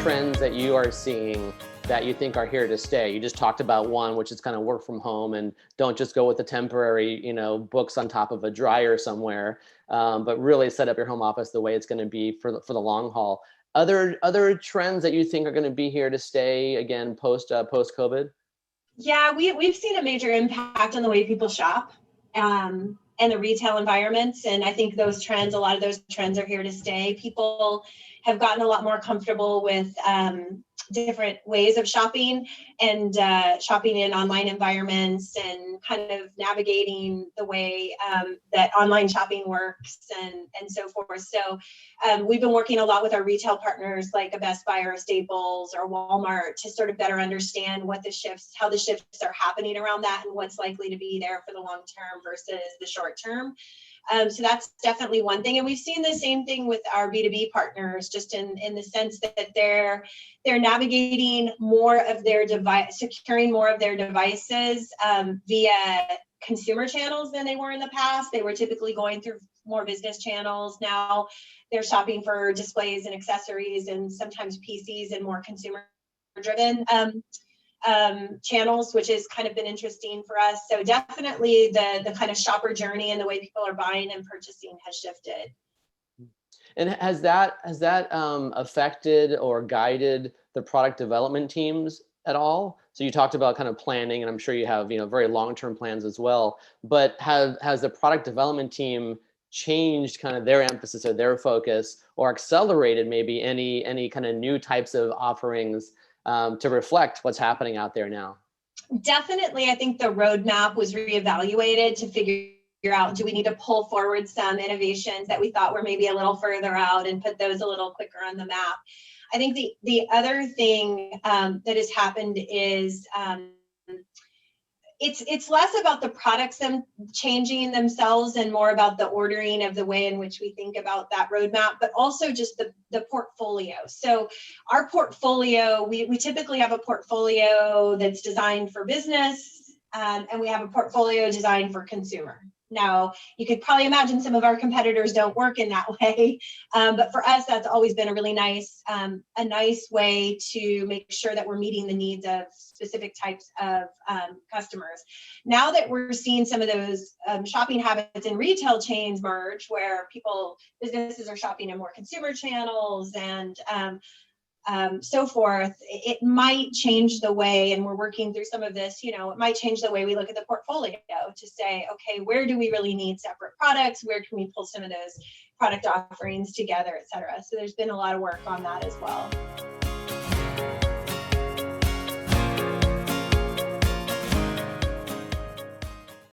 trends that you are seeing that you think are here to stay? You just talked about one, which is kind of work from home and don't just go with the temporary, books on top of a dryer somewhere, but really set up your home office the way it's going to be for the long haul. Other trends that you think are going to be here to stay again post-COVID? Yeah, we've seen a major impact on the way people shop and the retail environments. And I think a lot of those trends are here to stay. People have gotten a lot more comfortable with different ways of shopping and shopping in online environments and kind of navigating the way that online shopping works and so forth. So we've been working a lot with our retail partners like a Best Buy or a Staples or Walmart to sort of better understand how the shifts are happening around that and what's likely to be there for the long term versus the short term. So that's definitely one thing. And we've seen the same thing with our B2B partners, just in the sense that they're navigating more of their securing more of their devices via consumer channels than they were in the past. They were typically going through more business channels. Now they're shopping for displays and accessories and sometimes PCs and more consumer driven channels, which has kind of been interesting for us. So definitely the kind of shopper journey and the way people are buying and purchasing has shifted. And has that affected or guided the product development teams at all? So you talked about kind of planning, and I'm sure you have very long-term plans as well. But has the product development team changed kind of their emphasis or their focus, or accelerated maybe any kind of new types of offerings to reflect what's happening out there now? Definitely, I think the roadmap was reevaluated to figure out, do we need to pull forward some innovations that we thought were maybe a little further out and put those a little quicker on the map. I think the other thing that has happened is it's less about the products changing themselves and more about the ordering of the way in which we think about that roadmap, but also just the portfolio. So our portfolio, we typically have a portfolio that's designed for business, and we have a portfolio designed for consumer. Now, you could probably imagine some of our competitors don't work in that way, but for us, that's always been a really nice way to make sure that we're meeting the needs of specific types of customers. Now that we're seeing some of those shopping habits in retail chains merge, where businesses are shopping in more consumer channels and so forth, it might change the way, and we're working through some of this, it might change the way we look at the portfolio to say, okay, where do we really need separate products? Where can we pull some of those product offerings together, et cetera? So there's been a lot of work on that as well.